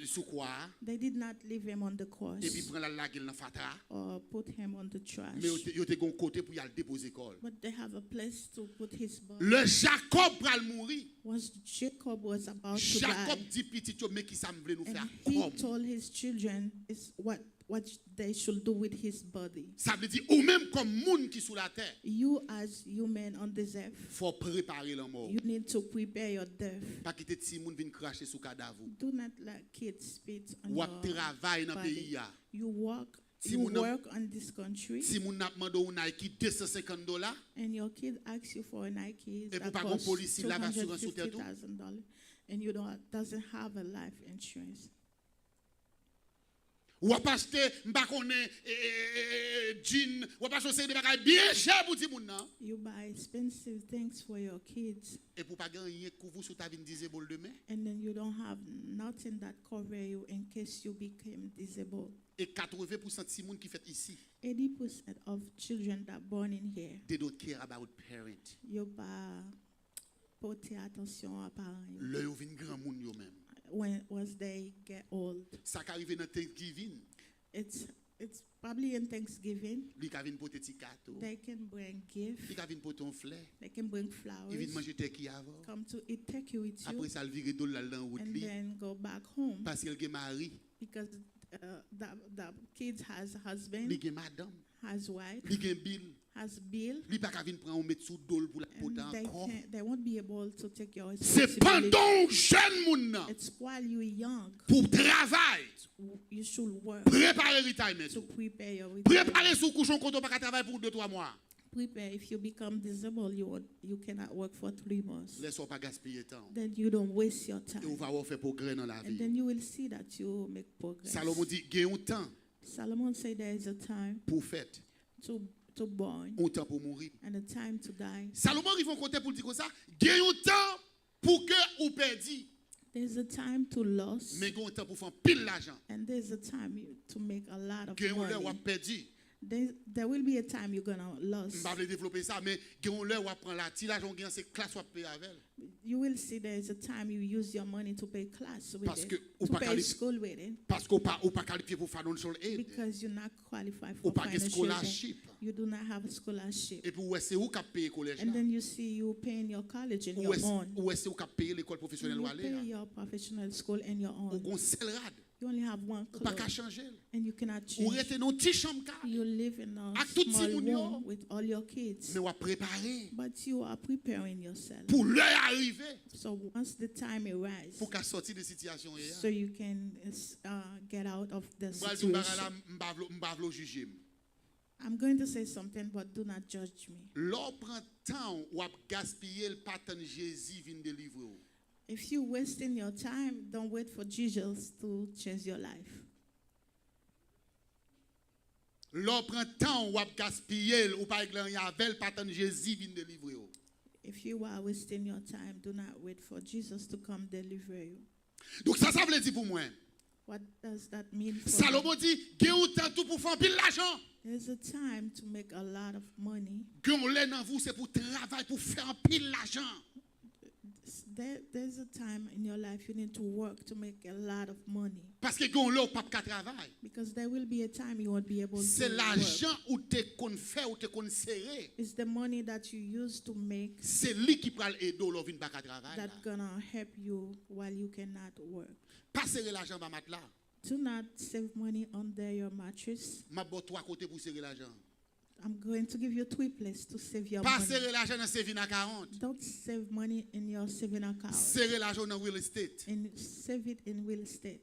sous quoi They did not leave him on the cross et puis prend la laguer dans fatra. or put him on the trash, Mais il était gon côté pour y aller déposer école. but they have a place to put his body. Le Jacob pral mourir. Once Jacob was about to Jacob die, dit petit yo mais qui ça me veut nous faire and he comme. told his children is what they should do with his body. Ça veut dire ou même comme monde qui sous la terre, You as human on this earth, faut préparer la mort. you need to prepare your death. Pas quitter ti moun vinn cracher sous cadavre. Do not let kids spit on Ou your travail dans pays body. ya. You work Si you moun work on this country, si moun n'a demandé un Nike $250 and your kid asks you for a Nike et pour that pas gon costs policier la assurance sous terre tout. $250, and you doesn't have a life insurance. Ou pas acheter m'pa connait jean, ou pas acheter des bagages bien cher pour ti moun nan. You buy expensive things for your kids, Et pour pas gagner couvre sous ta vie disabled demain. and then you don't have nothing that cover you in case you became disabled. Et 80% de si moun qui fait ici, 80% of children that born in here, they don't care about parent. you pas porter attention à parents yo. Le yo vin grand moun yo même. When once they get old, Ça qui arrive dans Thanksgiving, it's probably in Thanksgiving. li ka vin pote ti gâteau, They can bring gifts. li ka vin pote un fleur, They can bring il flowers. vin manger turkey avant. Come to eat turkey with you, Après ça, il vire dans la route and li then go back home parce qu'elle est mariée, because the kids has husband, li gen madame, has wife, li gen bill, has bill, li pa ka vin prendre un mettre sous dol pour la pote and encore. they won't be able to take your C'est responsibility. pendant jeune moun nan It's while you're young, pour travail, you should work préparer retirement, to prepare your préparer retirement. sous couchon quand on pas travailler pour 2-3 mois. Prepare. If you become disabled, you cannot work for 3 months. Laisse pas gaspiller temps. Then you don't waste your Et on time, va avoir fait progrès dans la and vie. then you will see that you make progress. Salomon dit gagne un temps Solomon said there is a time pour fête, to born un temps pour mourir. and a time to die. Salomon il faut compter pour dire comme ça, gagne un temps pour que ou perdi, There's a time to lose, mais gagne un temps pour faire pile l'argent. and there's a time to make a lot of Gagne un ou money. perdi. There will be a time you're gonna lose. Je vais développer ça, mais gagne un ou prend la ti l'argent gagne c'est classe ou payer avec. You will see there is a time you use your money to pay class with Parce it, que ou to pas pay qualifié school with it, parce qu'on pas qualifié pour financial aid. because you're not qualified Ou for pas de financial aid. scholarship. You do not have a scholarship. Et puis où est-ce où qu'a payer collège And là? then you see you paying your college in Où your est-ce own. où est-ce où qu'a payer l'école professionnelle You ou aller? pay your professional school in your Ou own. gon seul rad, You only have one ou pas qu'à clothes, changer. and you cannot Ou change. rester dans petite chambre car, You live in a Ak tout small ti moun yo. room with all your kids, mais ou préparer but you are preparing yourself. pour l'heure arriver So once the time arrives, pour qu'à sortir de situation so you can get out of the Moi tout bagay la situation. m'bavlo juger. I'm going to say something, but do not judge me. L'on prend temps ou ap gaspiller le patin Jésus vient délivrer ou. If you're wasting your time, don't wait for Jesus to change your life. L'on prend temps ou ap gaspiller ou pas éclairer avec le patin Jésus vient délivrer ou. If you are wasting your time, do not wait for Jesus to come deliver you. Donc ça veut dire pour moi. What does that mean for you? Salomon dit, gagne un temps tout pour faire pile l'argent. There's a time to make a lot of money. Gagne l'en dans vous c'est pour travailler pour faire pile l'argent. There's a time in your life you need to work to make a lot of money. Parce que gagne l'on pas qu'à travailler. Because there will be a time you won't be able to C'est work. l'argent où te qu'on fait ou te qu'on serrer. It's the money that you use to make C'est lui qui prend aider l'on vient pas qu'à travailler. that's gonna help you while you cannot work. Pas serrer l'argent dans matelas. Do not save money under your mattress. M'a bon trois côtés pour serrer l'argent. I'm going to give you 3 places to save your Pas money. serrer l'argent dans saving à 40. Don't save money in your saving account. Serrer l'argent dans real estate. And save it in real estate.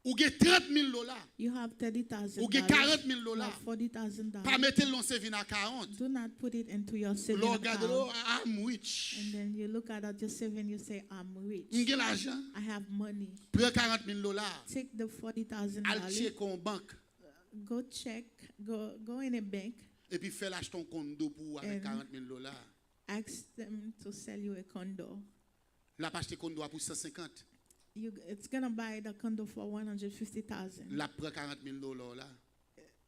Ou gagne $30,000. You have $30,000. Ou gagne $40,000. You have $40,000. Pas mettre l'on saving à 40. Do not put it into your saving L'on regarde account. I'm rich. And then you look at your saving, you say, I'm rich. M'gagne l'argent. I have money. Prends $40,000. Take the $40,000. Al check en banque. Go check. Go in a bank. Et puis fais l'acheter un condo pour avec $40,000. Ask them to sell you a condo. La pas acheter condo pour 150. It's gonna buy the condo for $150,000. La prend $40,000 là.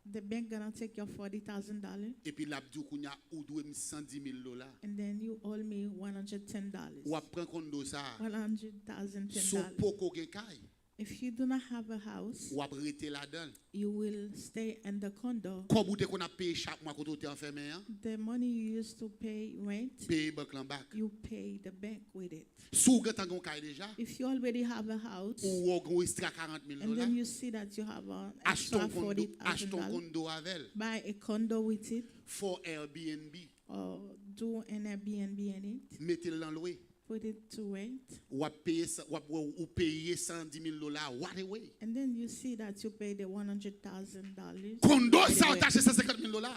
The bank gonna take your $40,000, Et puis la dou kounya ou doit $110,000. and then you owe me $110. Ou prend condo ça. $110,000. Sous poko gen kay. If you do not have a house, Ou rete là-dedans. you will stay in the condo. Comme ou te qu'on a payé chaque mois quand tu es enfermé hein. The money you used to pay rent, Paye banque en bac. you pay the bank with it. Sous gatan gon kay déjà. If you already have a house, Ou gon extra $40,000. and then you see that you have an Achète extra un $40,000, condo avec buy a condo with it, for Airbnb. or do an Airbnb in it, Mettez-le en louer. put it to rent, ou payer $110,000 right away. and then you see that you pay the $100,000. Condo right ça away. attaché $150,000.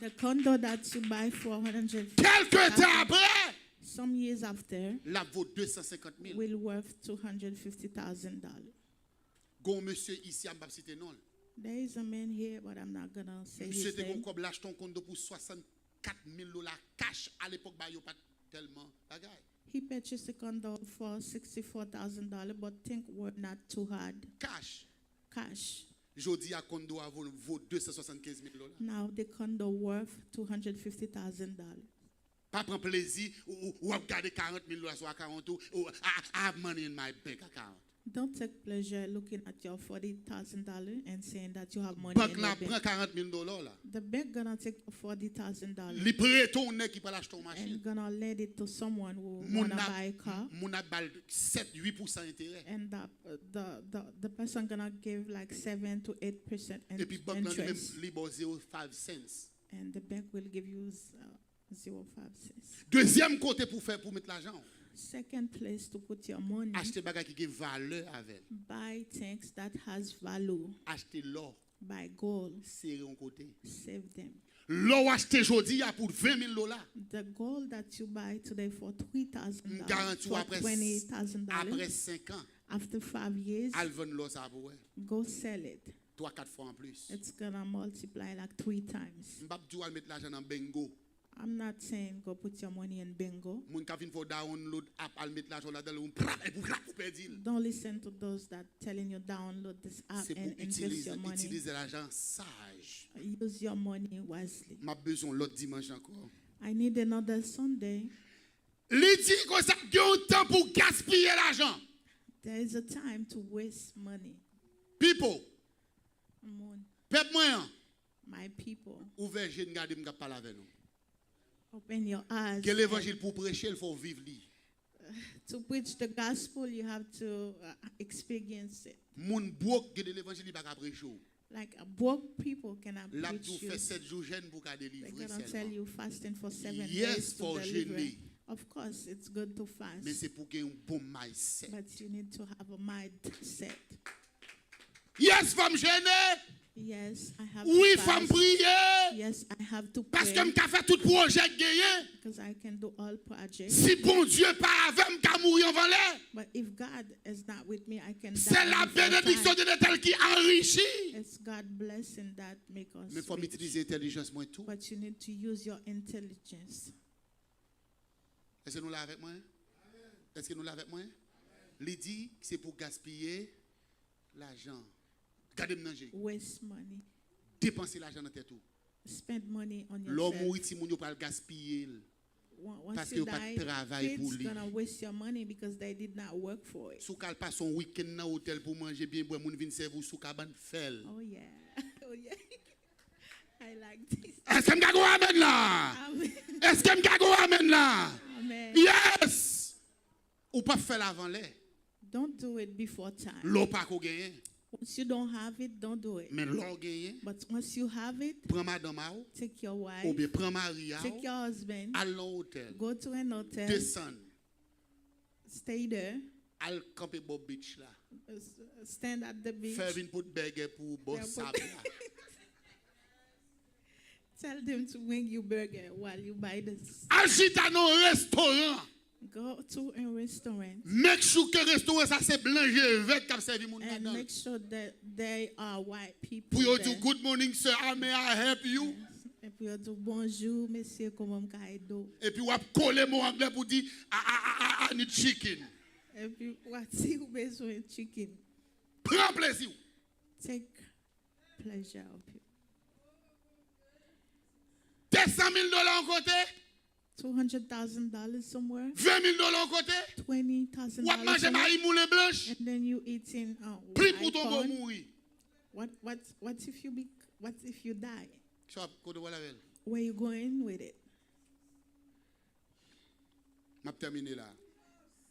The condo that you buy for 100, Quelque temps après, some years after, la vaut 250,000. will worth $250,000. Gon monsieur ici à citer non. There is a man here, but I'm not gonna say Monsieur his te gon name. comme l'acheter un condo pour $64,000 cash à l'époque ba yo pas tellement bagay. He purchased a condo for $64,000, but think we're not too hard. Cash. Cash. Jodi a condo a vaut $275,000. Now the condo worth $250,000. Pas prendre plaisir ou regarder $40,000 sur account ou I have money in my bank account. Don't take pleasure looking at your $40,000 and saying that you have money Bank in la your prend bank. $40,000 là. The bank gonna take $40,000 Li prêtonne qui peut acheter une and machine. gonna let it to someone who Moun wanna na buy a car, moun a bal 7-8% intérêt. and the person gonna give like 7 to 8% Et puis bank là lui même interest, li bon 0.5 cents. and the bank will give you 0.5 cents. Deuxième côté pour mettre l'argent. Second place to put your money, Acheter bagay qui a valeur avec. buy things that has value. Acheter l'or, Buy gold, serrer un côté. save them. L'or acheté aujourd'hui a pour $20,000. The gold that you buy today for $3,000, Garantie for après $20,000, 5 ans, after 5 years, al vend l'or ça pour go sell it. 3-4 fois en plus. It's gonna multiply like 3 times. M'pap dou al mettre l'argent dans bingo. I'm not saying go put your money in bingo. Moun ka vinn for download app al mettre l'argent là-dedans ou perdre. Don't listen to those that telling you download this app C'est pour and invest your money. utiliser l'argent sage. Use your money wisely. M'a besoin l'autre dimanche encore. I need another Sunday. Li dit comme ça, il y a un temps pour gaspiller l'argent. There is a time to waste money. People, peuple moyen, My people, ouvert jeune garder m'ka parler avec nous. open your eyes. Quel évangile pour prêcher, il faut vivre li. To preach the gospel, you have to experience it. Moun broke gade l'évangile pas ka prêcher. Like broke people cannot La preach dou you. fait 7 jours jeune pour ka They're délivrer gonna tell seulement. you fasting for 7 Yes, days to for deliver. jeûner. Of course, it's good to Mais fast, c'est pour qu'il y ait un bon mindset. but you need to have a mindset. Yes, femme gênée. Yes, I have Oui, to femme fast. prier. Yes, I have to Parce que pray m'ka fait tout projet gagné. because I can do all projects. Si bon Dieu pas avec m'ka mourir en valeur. But if God is not with me, I can C'est die la before bénédiction time. de l'Éternel qui enrichit. It's God blessing that make us Mais il faut rich. utiliser l'intelligence moins tout. But you need to use your intelligence. Est-ce que nous l'avons avec moi? Est-ce que nous l'avons avec moi? Il dit que c'est pour gaspiller l'argent. Gardez-moi manger. Waste money. Dépenser l'argent dans tête tout. Spend money on L'homme yourself. mourit si moun yo pas le gaspiller. Once parce que you vous pas die, de travail pour kids lui. gonna waste your money because they did not work for it. Sou kal passe son week-end dans hôtel pour manger bien boire moun vinn servou sou cabane fel. Oh yeah, oh yeah. I like this. Est-ce que m'gago amen là? Amen. Est-ce que m'gago amen là? Amen. Yes! Ou pas faire l'avant l'air. Don't do it before time. L'eau pas ko gagner. Once you don't have it, don't do it. Mais l'eau gagner. But once you have it, Prends madame a ou, take your ou wife, bien prends Maria take your husband, allons hôtel. go to an hotel, Descend. stay there, Al camper Bob Beach là. stand at the beach, Faire une pote burger pour boss Yeah, sable là. tell them to bring you burger while you buy this. Agita dans restaurant. Go to a restaurant Make sure que restaurant ça c'est blanche avec qui servi moun and là. make sure that they are white people Pour yo there. do good morning sir, how may I help you? Et puis on dit bonjour monsieur, comment me aider? Et puis on coller mot anglais pour dire I need chicken. Et puis voici vous besoin de chicken. Prends plaisir. Take pleasure of it. $200,000 en côté, $200,000 somewhere, $20,000 en côté. $20,000 Ou à manger somewhere, maï moulin blanche. and then you eating Prix pour ton bon icon. mourir. What if you die? Chop, côté voilà elle. Where you going with it? M'a terminé là.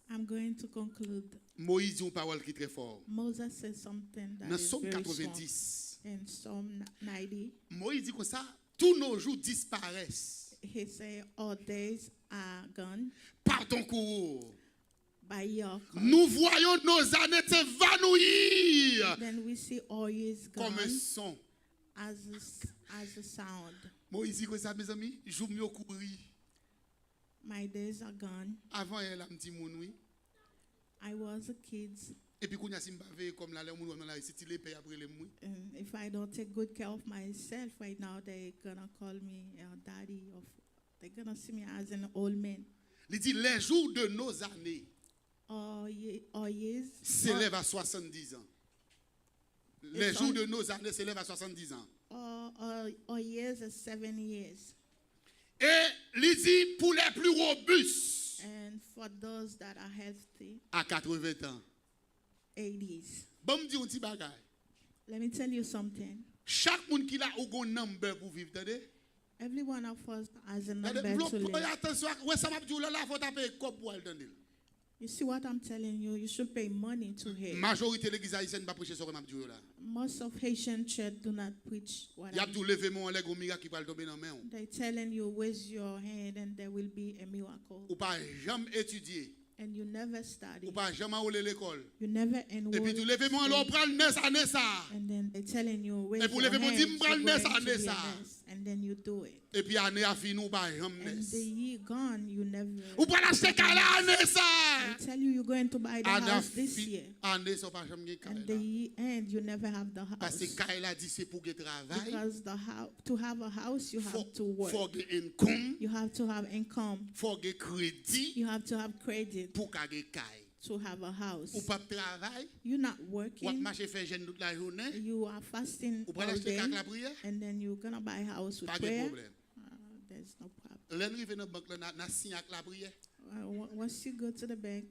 I'm going to conclude. Moïse dit une parole qui est très fort. Moses says something that Dans is Somme very strong. 90, In Psalm 90, Moïse dit comme ça, tous nos jours disparaissent he say all days are gone par par ton cours, by your cause. nous voyons nos années s'évanouir Then we see all years comme gone un son. as a sound. Moïse, quoi ça, mes amis? Joue mieux courir. My days are gone. Avant, elle a un petit moun, oui. I was a kid, Et puis, quand il y a Simbavé, comme la moun, on a réussi les pays après les mouilles. and if I don't take good care of myself right now, they're gonna call me a daddy, or they're gonna see me as an old man. Il dit, les jours de nos années All years, s'élèvent à 70 ans. Les jours de nos années s'élèvent à 70 ans. all years is 7 years. Et il dit, pour les plus robustes, And for those that are healthy, à 80 ans. 80s. Bon, me dit un petit bagay. Let me tell you something. Chaque monde qui a un number pour vivre, attendez. Every one of us has a number to live. Attention, ouais, ça m'a dit, là, faut taper cop pour attendre. You see what I'm telling you? You should pay money to hear. Majorité de l'église haïtienne va prêcher ce que m'a dit là. Most of Haitian church do not preach what Il y a tout lever mon leg au miracle qui va tomber dans main. they're telling you. Raise your hand and there will be a miracle. Ou pas jamais étudier. And you never study. Ou pas jamais aller l'école. You never Et enroll. puis tout lever mon l'on prend nez à nez ça. And then they're telling you, raise Et pour your lever mon hand, dit, you're m'bral going nez to à be nez a ça. nurse. And then you do it. Et puis année a fini ou pas jamais And the nez. year gone, you never. Ou pas l'acheter qu'à la année ça. I tell you, you're going to buy the house this year. Année ça pas jamais And gagner the Kaila. year end, you never have the Parce que house. Kaila dit c'est pour que travail. Because the house, to have a house, you have to work. Faut que income. You have to have income. Faut que crédit You have to have credit pour qu'à Kaila. to have a house. Ou pas travail. You're not Ou pas working. marcher faire jeûne toute la journée. You are fasting Ou pas all l'acheter day, qu'à la prière. and then you're gonna buy a house with Pas de prayer. problème. There's no problem. L'enrive dans banque là n'a signé avec la prière. Once you go to the bank,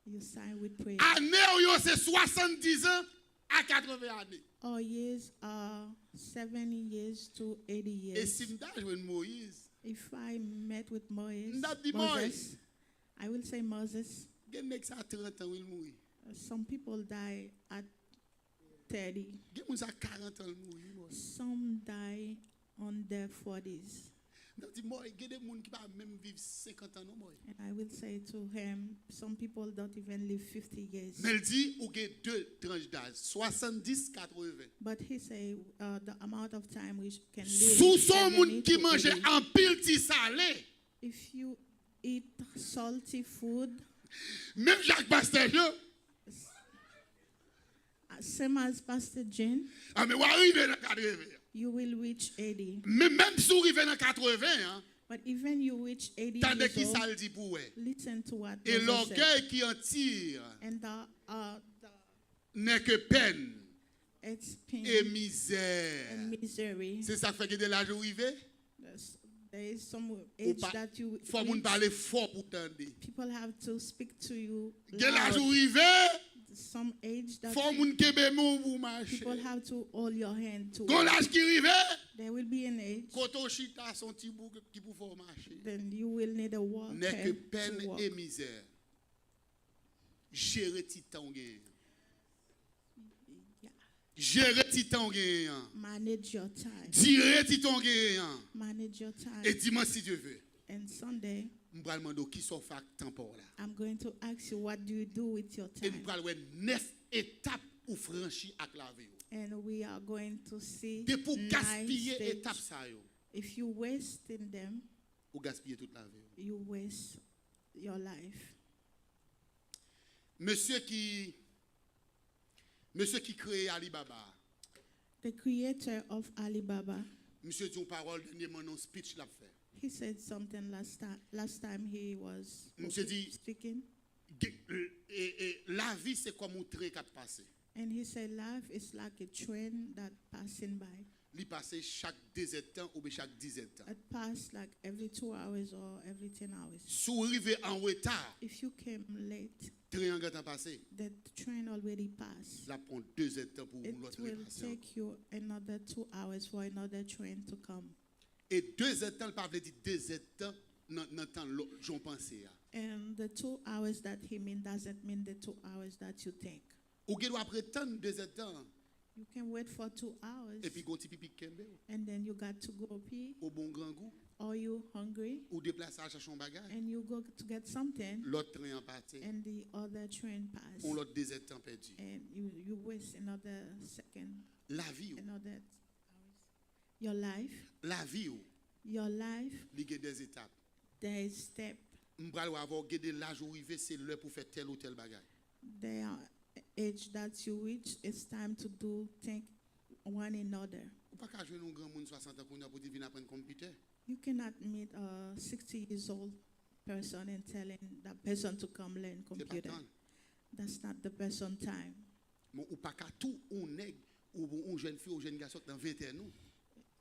you sign with prayer. Année où c'est 70 ans à 80 années. All years are 70 years to 80 Et years. si m'da joine Moïse, If I met with m'da dit Moses, Moïse, I will say Moses. gen nek sa 30 ans il mourir. Some people die at 30. Gen moun sa 40 ans il mourir. Some die on their 40s. M'da dit Moïse, gen des moun qui pa même vivre 50 ans non Moïse. And I will say to him, some people don't even live 50 years. Mais il dit ou gen deux tranches d'âge, 70 80. But he say the amount of time we can live. Sous son 70 moun qui to mange 80. en pile ti salé. If you eat salty food, Même Jacques Pasteur, same as Pastor Jane, ah mais ou arrive dans 80. you will reach 80. Mais même si vous arrivez dans 80, hein, But even you reach 80 tandis years qui old, ça le dit pour ouais. listen to what Et Moses said. l'orgueil qui en tire And n'est que peine it's pain et misère. and misery. C'est ça qui fait que de l'âge arrivé. There is some age pa- that you Faut moun reach. parler fort pour t'entendre. People have to speak to you De l'âge loud. arrivé, Some age that faut moun kebe moun pour marcher. people have to hold your hand to. Quand l'âge qui arrivé, There will be an age, koto chita son petit bout qui pour faire marcher. then you will need a walker N'est que peine to walk. et misère. Gérer titan gain. Yeah. Gérer titan gain. Manage your time. Dire titan gain. Manage your time. Et dimanche si Dieu veut. And Sunday, M'bral mando qui sont fait temporaire là. I'm going to ask you, what do you do with your Et time? m'bral ouais 9 étapes ou franchi avec la vie. And we are going to see De pour 9 gaspiller stages. étape ça yo. If you waste in them, Ou gaspiller toute la vie. you waste your life. Monsieur qui crée Alibaba. The creator of Alibaba, Monsieur dit une parole dernièrement non speech l'a fait. he said something last time he was Monsieur dit speaking. La vie c'est comme un train qui a passé. And he said life is like a train that passing by. Il passe chaque 2 temps ou bien chaque 10 temps. It pass like every 2 hours or every 10 hours. Si vous arrivez en retard, If you came late, train en temps passé. the train already passed. Ça prend 2 temps pour It l'autre will passer. take you another 2 hours for another train to come. Et 2 temps, le pas veut dire 2 temps dans temps j'en pensais. And the 2 hours that he mean doesn't mean the 2 hours that you think. Ou qui doit prétendre 2 temps You can wait for 2 hours et puis gon ti pipi kembe and then you got to go pee au bon grand goût. Are you hungry? Ou déplacer à chercher un bagage. And you go to get something, L'autre train en partie. and the other train pass, On l'autre désert temps perdu. and you waste another second, La vie, another your life. la vie, Your life, il y a des étapes. there is step. M'bral avoir gardé l'âge où arrivé, c'est l'heure pour faire tel ou tel bagage. There are age that you reach. It's time to do think one another. Ou pas qu'à jouer un grand monde 60 ans qu'on a pour dire venir apprendre computer. You cannot meet a 60 years old person and telling that person to come learn C'est pas computer. temps. That's not the person time. Bon, ou pas qu'à tout on nègre ou une jeune fille ou jeune garçon dans 20 ans nous.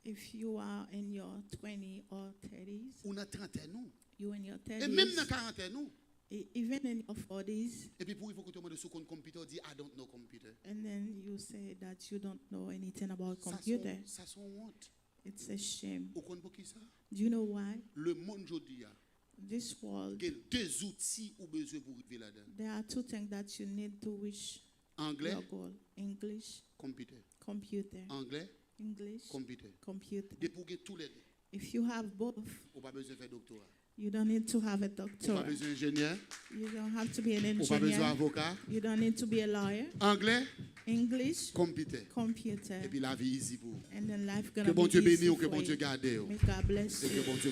If you are in your 20 or 30s, Ou dans 30 ans nous. you in your Et même dans 30s, 40 ans nous. even in your 40s, Et puis pour il faut que tu demandes sous compte computer, dit I don't know computer. and then you say that you don't know anything about Ça computer. ça son honte. It's a shame. Ou connaît pour qui ça? Do you know why? Le monde aujourd'hui a This world, deux outils ou besoin pour arriver là-dedans. there are two things that you need to reach Anglais, your goal. English, computer. computer. Anglais, English, computer. computer. Et pour tous les deux, If you have both, on pas besoin de faire doctorat. you don't need to have a On pas doctorate. besoin d'ingénieur, You don't have to be an on pas besoin engineer. d'avocat. You don't need to be a lawyer. Anglais, English, computer. computer. Et puis la vie easy pour vous. And then life Que gonna bon be Dieu bénisse easy ou que for bon Dieu you. garde. May God bless Et que you. bon Dieu